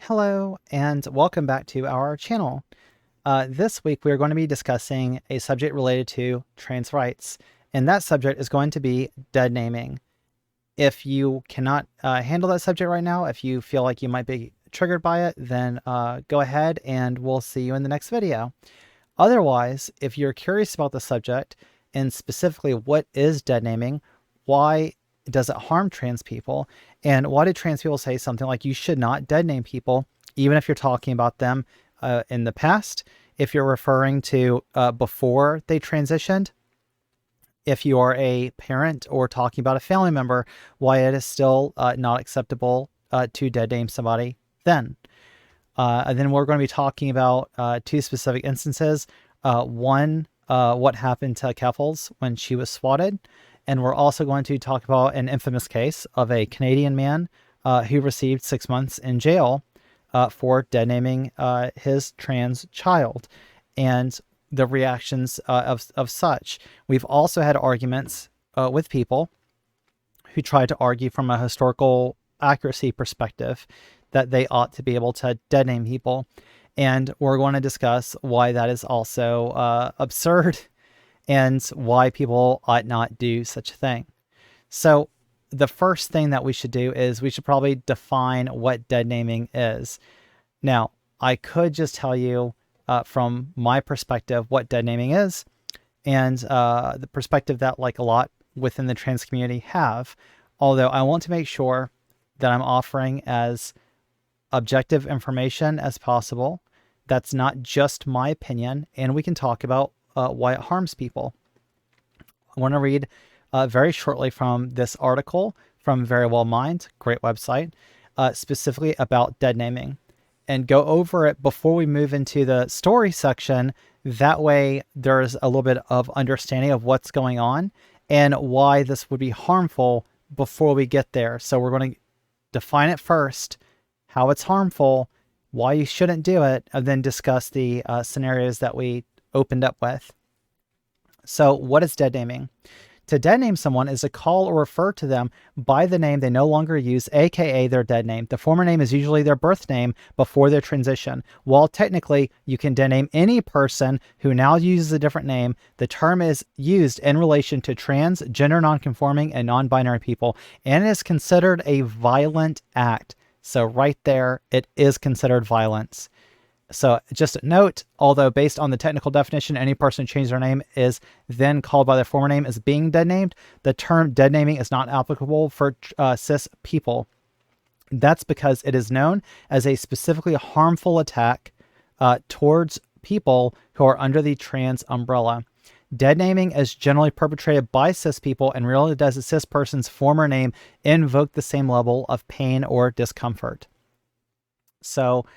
Hello and welcome back to our channel. This week we are going to be discussing a subject related to trans rights, and that subject is going to be dead naming. If you cannot handle that subject right now, if you feel like you might be triggered by it, then go ahead and we'll see you in the next video. Otherwise, if you're curious about the subject and specifically what is dead naming, why does it harm trans people, and why do trans people say something like you should not dead name people, even if you're talking about them in the past, if you're referring to before they transitioned, if you are a parent or talking about a family member, why it is still not acceptable to dead name somebody then. And then we're going to be talking about two specific instances. One, what happened to Keflas when she was swatted. And we're also going to talk about an infamous case of a Canadian man who received 6 months in jail for dead naming his trans child and the reactions of such. We've also had arguments with people who tried to argue from a historical accuracy perspective that they ought to be able to dead name people. And we're going to discuss why that is also absurd and why people ought not do such a thing. So the first thing that we should do is we should probably define what dead naming is. Now, I could just tell you from my perspective what dead naming is, and the perspective that like a lot within the trans community have, although I want to make sure that I'm offering as objective information as possible. That's not just my opinion, and we can talk about why it harms people. I want to read very shortly from this article from Very Well Mind, great website, specifically about dead naming, and go over it before we move into the story section. That way there's a little bit of understanding of what's going on and why this would be harmful before we get there. So we're going to define it first, how it's harmful, why you shouldn't do it, and then discuss the scenarios that we opened up with. So what is dead naming? To dead name someone is to call or refer to them by the name they no longer use, aka their dead name. The former name is usually their birth name before their transition. While technically you can dead name any person who now uses a different name, the term is used in relation to trans, gender nonconforming, and non-binary people, and it is considered a violent act. So right there, it is considered violence. So just a note, although based on the technical definition, any person who changed their name is then called by their former name as being dead named, the term dead naming is not applicable for cis people. That's because it is known as a specifically harmful attack towards people who are under the trans umbrella. Dead naming is generally perpetrated by cis people and rarely does a cis person's former name invoke the same level of pain or discomfort. So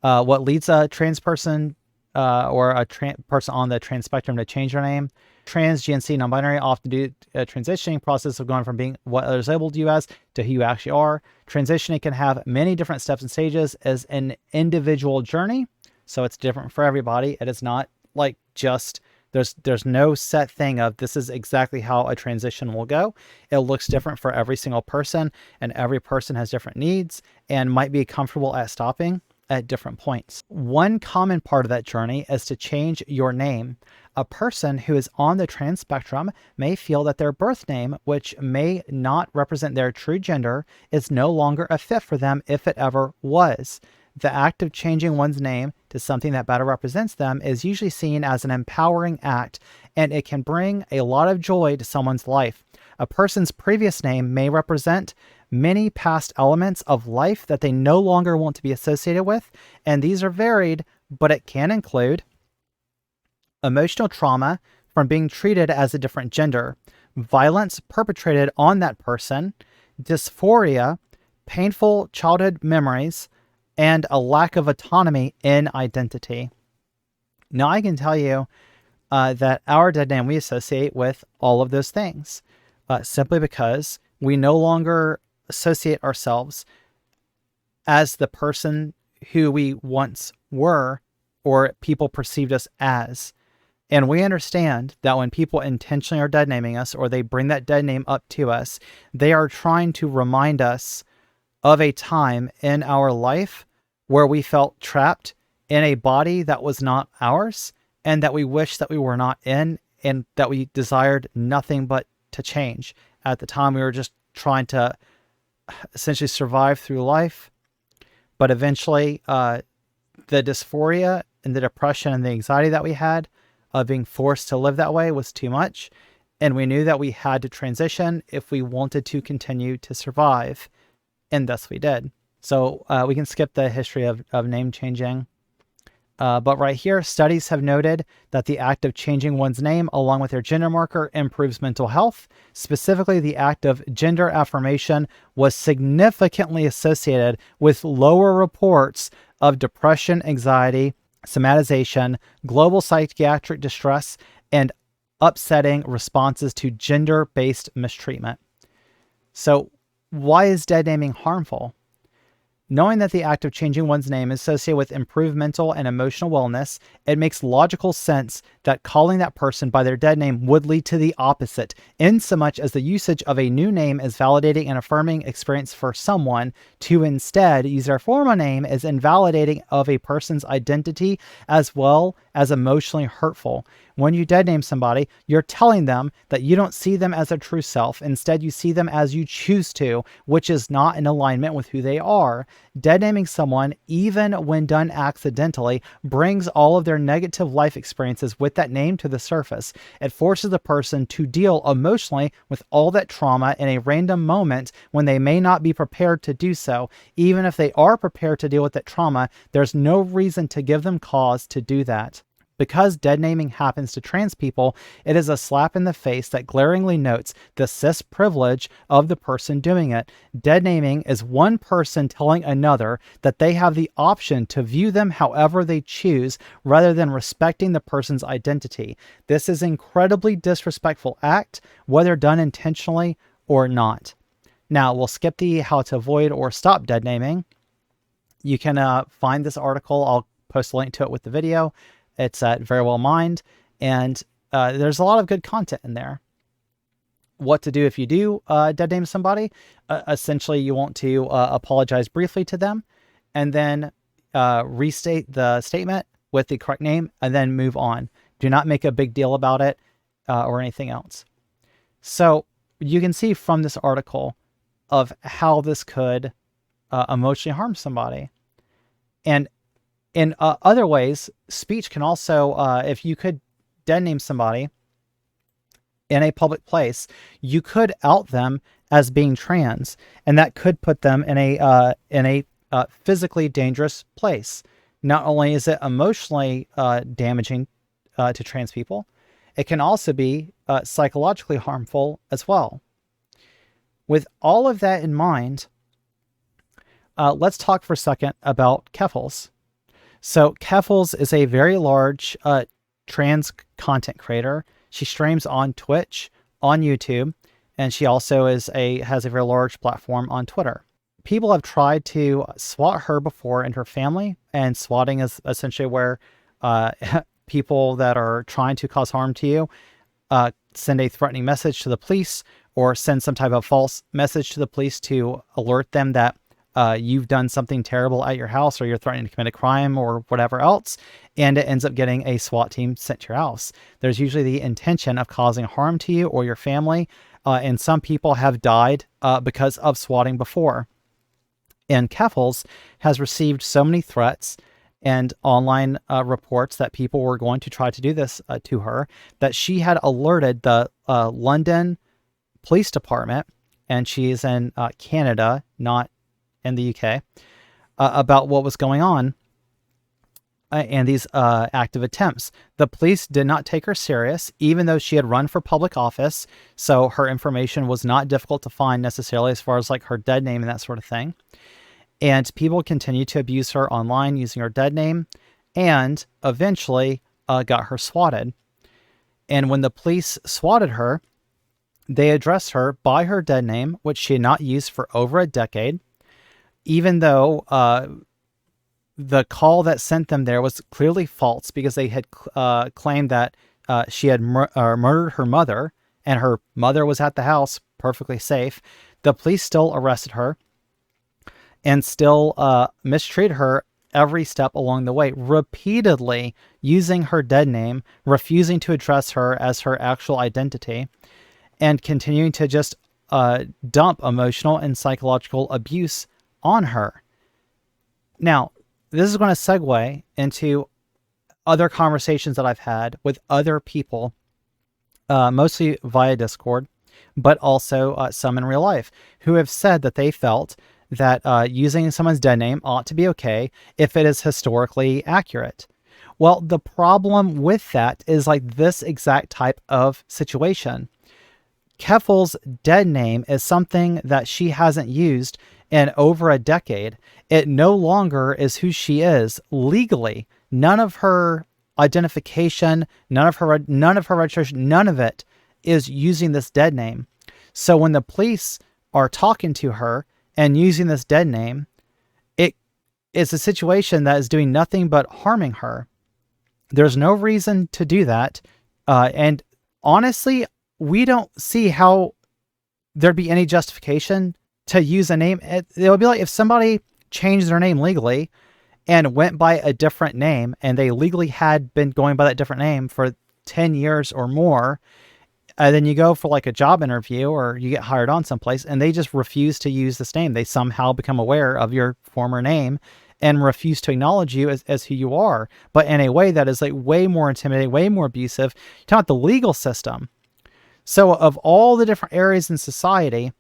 what leads a trans person or a person on the trans spectrum to change their name? Trans, GNC, non-binary often do a transitioning process of going from being what others labeled you as to who you actually are. Transitioning can have many different steps and stages as an individual journey. So it's different for everybody. It is not like just, there's no set thing of this is exactly how a transition will go. It looks different for every single person, and every person has different needs and might be comfortable at stopping at different points. One common part of that journey is to change your name. A person who is on the trans spectrum may feel that their birth name, which may not represent their true gender, is no longer a fit for them if it ever was. The act of changing one's name to something that better represents them is usually seen as an empowering act, and it can bring a lot of joy to someone's life. A person's previous name may represent many past elements of life that they no longer want to be associated with, and these are varied, but it can include emotional trauma from being treated as a different gender, violence perpetrated on that person, dysphoria, painful childhood memories, and a lack of autonomy in identity. Now, I can tell you that our dead name we associate with all of those things, simply because we no longer associate ourselves as the person who we once were or people perceived us as. And we understand that when people intentionally are dead naming us or they bring that dead name up to us, they are trying to remind us of a time in our life where we felt trapped in a body that was not ours and that we wished that we were not in, and that we desired nothing but to change. At the time, we were just trying to essentially survive through life. But eventually, the dysphoria and the depression and the anxiety that we had of being forced to live that way was too much. And we knew that we had to transition if we wanted to continue to survive. And thus we did. So we can skip the history of name changing. But right here, studies have noted that the act of changing one's name along with their gender marker improves mental health. Specifically, the act of gender affirmation was significantly associated with lower reports of depression, anxiety, somatization, global psychiatric distress, and upsetting responses to gender-based mistreatment. So why is dead naming harmful? Knowing that the act of changing one's name is associated with improved mental and emotional wellness, it makes logical sense that calling that person by their dead name would lead to the opposite, insomuch as the usage of a new name is validating and affirming experience for someone, to instead use their former name is invalidating of a person's identity as well as emotionally hurtful. When you dead name somebody, you're telling them that you don't see them as their true self. Instead, you see them as you choose to, which is not in alignment with who they are. Dead naming someone, even when done accidentally, brings all of their negative life experiences with that name to the surface. It forces the person to deal emotionally with all that trauma in a random moment when they may not be prepared to do so. Even if they are prepared to deal with that trauma, there's no reason to give them cause to do that. Because dead naming happens to trans people, it is a slap in the face that glaringly notes the cis privilege of the person doing it. Dead naming is one person telling another that they have the option to view them however they choose, rather than respecting the person's identity. This is an incredibly disrespectful act, whether done intentionally or not. Now, we'll skip the how to avoid or stop dead naming. You can find this article. I'll post a link to it with the video. It's at Very Well Mind, and there's a lot of good content in there. What to do if you do dead name somebody. Essentially, you want to apologize briefly to them, and then restate the statement with the correct name, and then move on. Do not make a big deal about it or anything else. So you can see from this article of how this could emotionally harm somebody. And in other ways, speech can also, if you could dead name somebody in a public place, you could out them as being trans, and that could put them in a physically dangerous place. Not only is it emotionally damaging to trans people, it can also be psychologically harmful as well. With all of that in mind, let's talk for a second about Keflas. So Keflas is a very large trans content creator. She streams on Twitch, on YouTube, and she also has a very large platform on Twitter. People have tried to swat her before and her family, and swatting is essentially where people that are trying to cause harm to you send a threatening message to the police, or send some type of false message to the police to alert them that you've done something terrible at your house, or you're threatening to commit a crime or whatever else, and it ends up getting a SWAT team sent to your house. There's usually the intention of causing harm to you or your family, and some people have died because of swatting before. And Keflas has received so many threats and online reports that people were going to try to do this to her, that she had alerted the London Police Department, and she is in Canada, not in the UK, about what was going on and these active attempts. The police did not take her serious, even though she had run for public office, so her information was not difficult to find necessarily, as far as like her dead name and that sort of thing. And people continued to abuse her online using her dead name, and eventually got her swatted. And when the police swatted her, they addressed her by her dead name, which she had not used for over a decade, even though the call that sent them there was clearly false, because they had claimed that she had murdered her mother, and her mother was at the house perfectly safe. The police still arrested her and still mistreated her every step along the way, repeatedly using her dead name, refusing to address her as her actual identity, and continuing to just dump emotional and psychological abuse on her. Now, this is going to segue into other conversations that I've had with other people, mostly via Discord, but also some in real life, who have said that they felt that using someone's dead name ought to be okay if it is historically accurate. Well, the problem with that is like this exact type of situation. Keflas' dead name is something that she hasn't used in over a decade. It no longer is who she is legally. None of her identification, none of her registration, none of it is using this dead name. So when the police are talking to her and using this dead name, it is a situation that is doing nothing but harming her. There's no reason to do that. And honestly, we don't see how there'd be any justification to use a name. It would be like if somebody changed their name legally and went by a different name, and they legally had been going by that different name for 10 years or more, and then you go for like a job interview or you get hired on someplace and they just refuse to use this name. They somehow become aware of your former name and refuse to acknowledge you as who you are, but in a way that is like way more intimidating, way more abusive. You're talking about the legal system. So of all the different areas in society,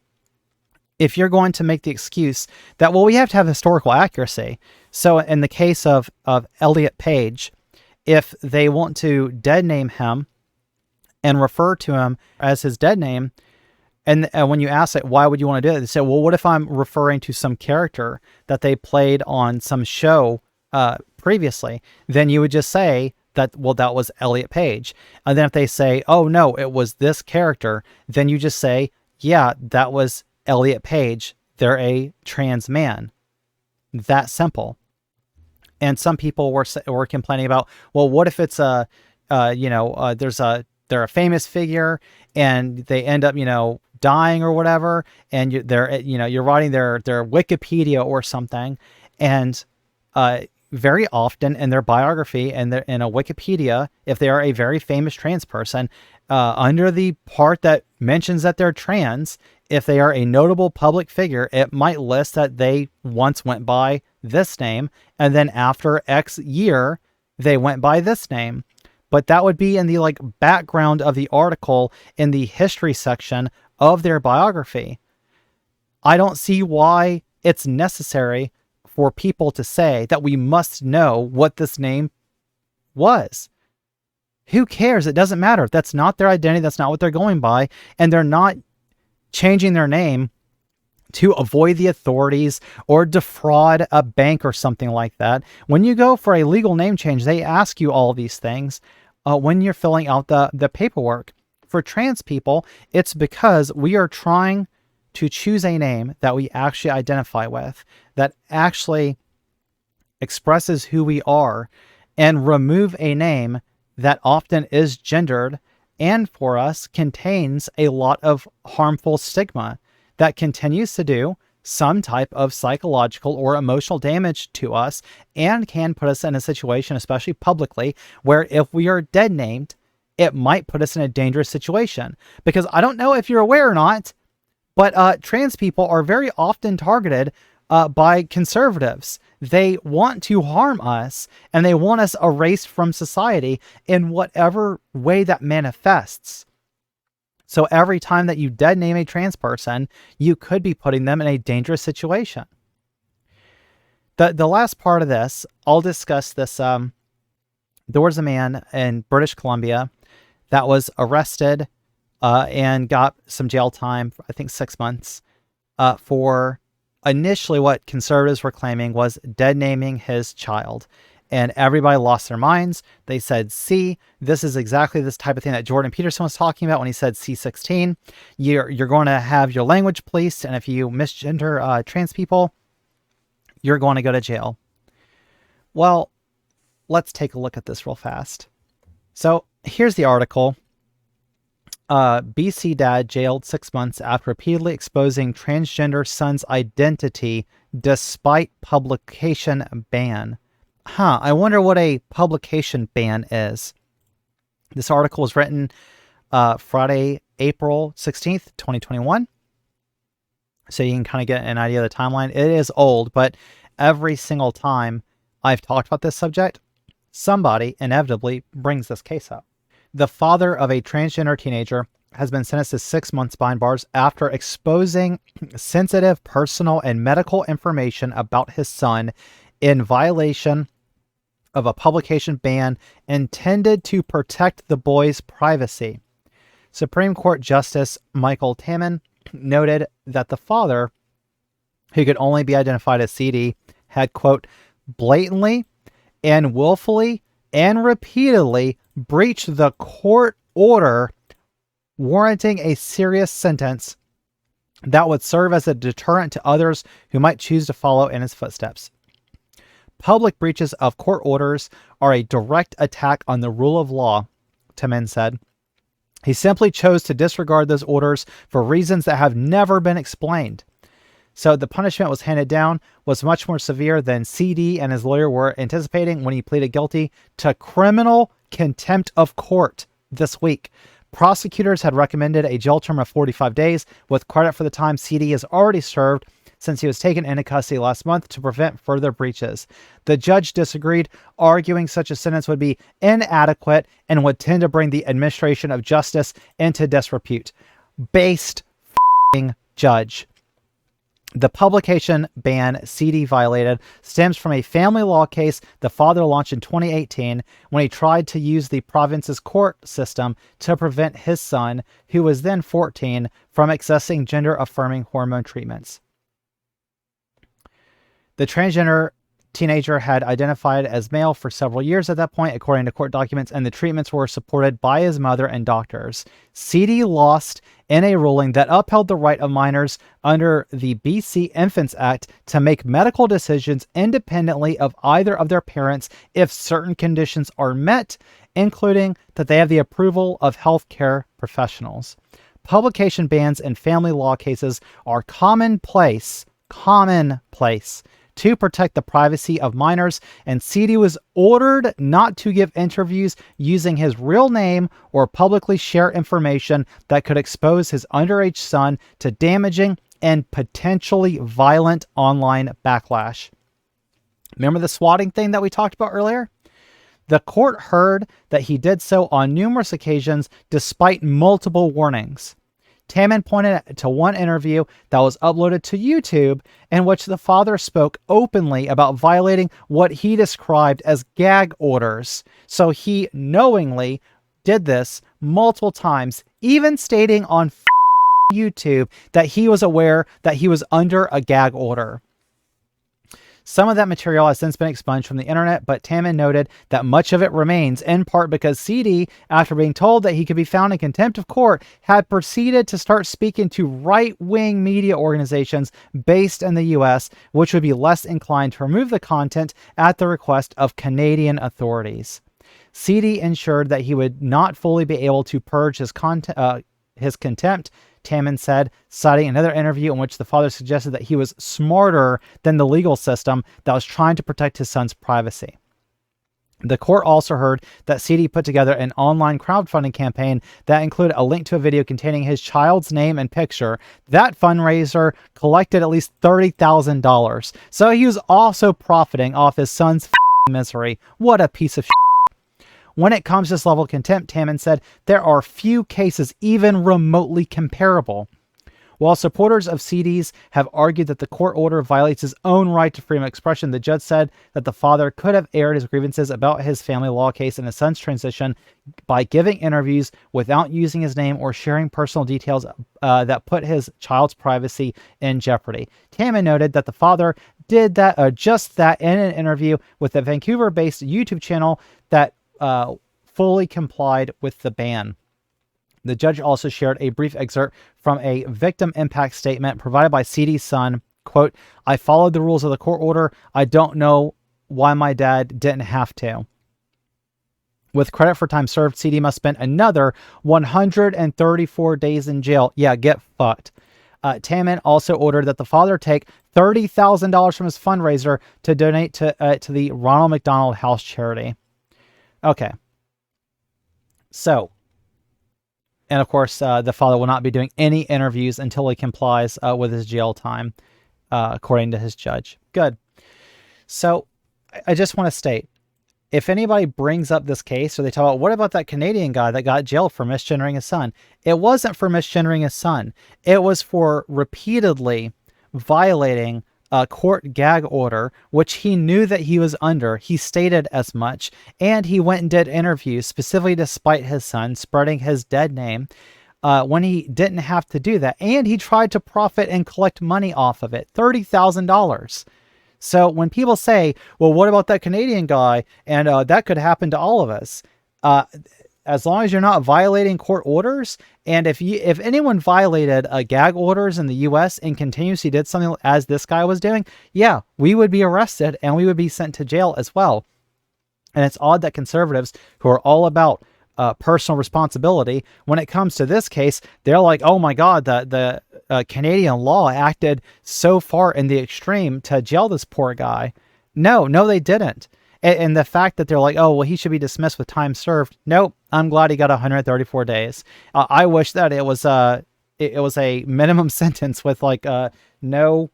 if you're going to make the excuse that, well, we have to have historical accuracy. So in the case of Elliot Page, if they want to dead name him and refer to him as his dead name, and when you ask it, why would you want to do it? They say, well, what if I'm referring to some character that they played on some show previously? Then you would just say that, well, that was Elliot Page. And then if they say, oh, no, it was this character, then you just say, yeah, that was Elliot Page. They're a trans man. That simple. And some people were complaining about, well, what if it's they're a famous figure and they end up, dying or whatever, and you're writing their Wikipedia or something, and very often in their biography and in a Wikipedia, if they are a very famous trans person, under the part that mentions that they're trans, if they are a notable public figure, it might list that they once went by this name, and then after X year, they went by this name. But that would be in the background of the article in the history section of their biography. I don't see why it's necessary for people to say that we must know what this name was. Who cares? It doesn't matter. That's not their identity. That's not what they're going by. And they're not changing their name to avoid the authorities or defraud a bank or something like that. When you go for a legal name change, they ask you all these things when you're filling out the paperwork. For trans people, it's because we are trying to choose a name that we actually identify with, that actually expresses who we are, and remove a name that often is gendered and for us contains a lot of harmful stigma that continues to do some type of psychological or emotional damage to us and can put us in a situation, especially publicly, where if we are dead named, it might put us in a dangerous situation. Because I don't know if you're aware or not, but trans people are very often targeted by conservatives. They want to harm us and they want us erased from society in whatever way that manifests. So every time that you dead name a trans person, you could be putting them in a dangerous situation. The last part of this, I'll discuss this. There was a man in British Columbia that was arrested and got some jail time, I think 6 months, for initially what conservatives were claiming was dead naming his child. And everybody lost their minds. They said, see, this is exactly this type of thing that Jordan Peterson was talking about when he said C16. You're going to have your language policed, and if you misgender trans people, you're going to go to jail. Well, let's take a look at this real fast. So here's the article. BC dad jailed 6 months after repeatedly exposing transgender son's identity despite publication ban. I wonder what a publication ban is. This article was written Friday, April 16th, 2021. So you can kind of get an idea of the timeline. It is old, but every single time I've talked about this subject, somebody inevitably brings this case up. The father of a transgender teenager has been sentenced to 6 months behind bars after exposing sensitive personal and medical information about his son in violation of a publication ban intended to protect the boy's privacy. Supreme Court Justice Michael Taman noted that the father, who could only be identified as CD, had, quote, blatantly and willfully and repeatedly breached the court order warranting a serious sentence that would serve as a deterrent to others who might choose to follow in his footsteps. Public breaches of court orders are a direct attack on the rule of law, Taman said. He simply chose to disregard those orders for reasons that have never been explained. So the punishment was handed down was much more severe than CD and his lawyer were anticipating when he pleaded guilty to criminal contempt of court this week. Prosecutors had recommended a jail term of 45 days with credit for the time CD has already served since he was taken into custody last month to prevent further breaches. The judge disagreed, arguing such a sentence would be inadequate and would tend to bring the administration of justice into disrepute. Based judge. The publication ban CD violated stems from a family law case the father launched in 2018 when he tried to use the province's court system to prevent his son, who was then 14, from accessing gender-affirming hormone treatments. The transgender teenager had identified as male for several years at that point, according to court documents, and the treatments were supported by his mother and doctors. CD lost in a ruling that upheld the right of minors under the BC Infants Act to make medical decisions independently of either of their parents if certain conditions are met, including that they have the approval of healthcare professionals. Publication bans in family law cases are commonplace to protect the privacy of minors, and CD was ordered not to give interviews using his real name or publicly share information that could expose his underage son to damaging and potentially violent online backlash. Remember the swatting thing that we talked about earlier? The court heard that he did so on numerous occasions despite multiple warnings. Taman pointed to one interview that was uploaded to YouTube in which the father spoke openly about violating what he described as gag orders. So he knowingly did this multiple times, even stating on YouTube that he was aware that he was under a gag order. Some of that material has since been expunged from the internet, but Taman noted that much of it remains, in part because CD, after being told that he could be found in contempt of court, had proceeded to start speaking to right-wing media organizations based in the US, which would be less inclined to remove the content at the request of Canadian authorities. CD ensured that he would not fully be able to purge his contempt, Taman said, citing another interview in which the father suggested that he was smarter than the legal system that was trying to protect his son's privacy. The court also heard that CD put together an online crowdfunding campaign that included a link to a video containing his child's name and picture. That fundraiser collected at least $30,000. So he was also profiting off his son's misery. What a piece of shit. When it comes to this level of contempt, Taman said, there are few cases even remotely comparable. While supporters of CDs have argued that the court order violates his own right to freedom of expression, the judge said that the father could have aired his grievances about his family law case and his son's transition by giving interviews without using his name or sharing personal details that put his child's privacy in jeopardy. Taman noted that the father did just that in an interview with a Vancouver-based YouTube channel that fully complied with the ban. The judge also shared a brief excerpt from a victim impact statement provided by CD's son. Quote, I followed the rules of the court order. I don't know why my dad didn't have to. With credit for time served, CD must spend another 134 days in jail. Yeah, get fucked. Taman also ordered that the father take $30,000 from his fundraiser to donate to the Ronald McDonald House charity. Okay. So, and of course, the father will not be doing any interviews until he complies with his jail time, according to his judge. Good. So, I just want to state, if anybody brings up this case or they talk about, what about that Canadian guy that got jailed for misgendering his son? It wasn't for misgendering his son. It was for repeatedly violating a court gag order, which he knew that he was under. He stated as much, and he went and did interviews specifically to spite his son, spreading his dead name when he didn't have to do that. And he tried to profit and collect money off of it, $30,000. So when people say, well, what about that Canadian guy? And that could happen to all of us. As long as you're not violating court orders, and if anyone violated gag orders in the U.S. and continuously did something as this guy was doing, yeah, we would be arrested and we would be sent to jail as well. And it's odd that conservatives, who are all about personal responsibility, when it comes to this case, they're like, oh my God, the Canadian law acted so far in the extreme to jail this poor guy. No, they didn't. And the fact that they're like, oh, well, he should be dismissed with time served. Nope. I'm glad he got 134 days. I wish that it was a minimum sentence with like no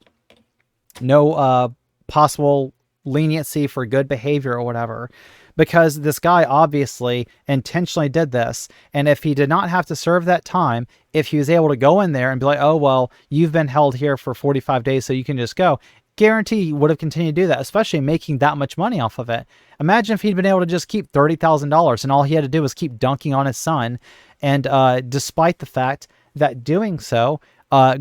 possible leniency for good behavior or whatever, because this guy obviously intentionally did this. And if he did not have to serve that time, if he was able to go in there and be like, oh, well, you've been held here for 45 days, so you can just go, guarantee he would have continued to do that, especially making that much money off of it. Imagine if he'd been able to just keep $30,000 and all he had to do was keep dunking on his son. And despite the fact that doing so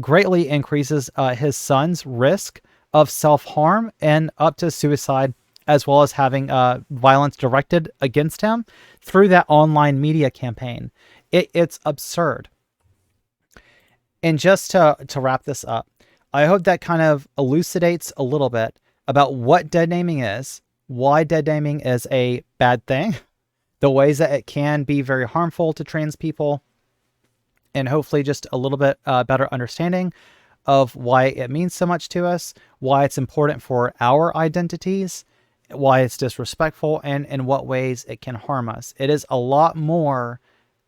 greatly increases his son's risk of self-harm and up to suicide, as well as having violence directed against him through that online media campaign. It's absurd. And just to wrap this up, I hope that kind of elucidates a little bit about what deadnaming is, why deadnaming is a bad thing, the ways that it can be very harmful to trans people, and hopefully just a little bit better understanding of why it means so much to us, why it's important for our identities, why it's disrespectful, and in what ways it can harm us. It is a lot more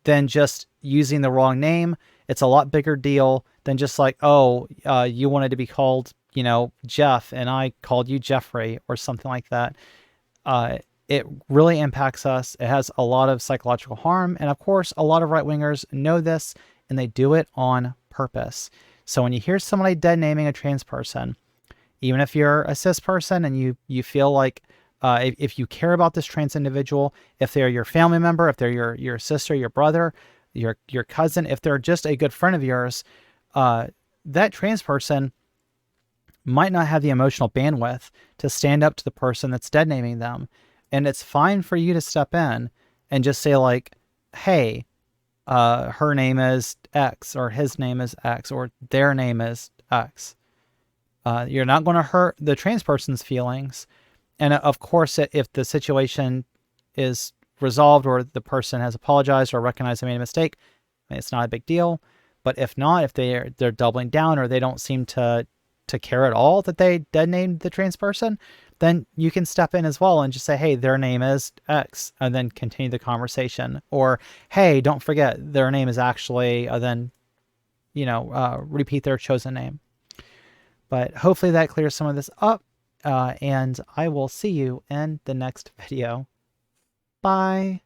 than just using the wrong name. It's a lot bigger deal than just like, oh, you wanted to be called, Jeff, and I called you Jeffrey or something like that. It really impacts us. It has a lot of psychological harm. And of course, a lot of right-wingers know this, and they do it on purpose. So when you hear somebody deadnaming a trans person, even if you're a cis person and you feel like if you care about this trans individual, if they're your family member, if they're your sister, your brother, your cousin, if they're just a good friend of yours, that trans person might not have the emotional bandwidth to stand up to the person that's deadnaming them. And it's fine for you to step in and just say like, hey, her name is X, or his name is X, or their name is X. You're not going to hurt the trans person's feelings. And of course, if the situation is resolved or the person has apologized or recognized they made a mistake, it's not a big deal. But if not, if they're doubling down or they don't seem to care at all that they deadnamed the trans person, then you can step in as well and just say, hey, their name is X, and then continue the conversation. Or, hey, don't forget their name is actually, then, repeat their chosen name. But hopefully that clears some of this up, and I will see you in the next video. Bye.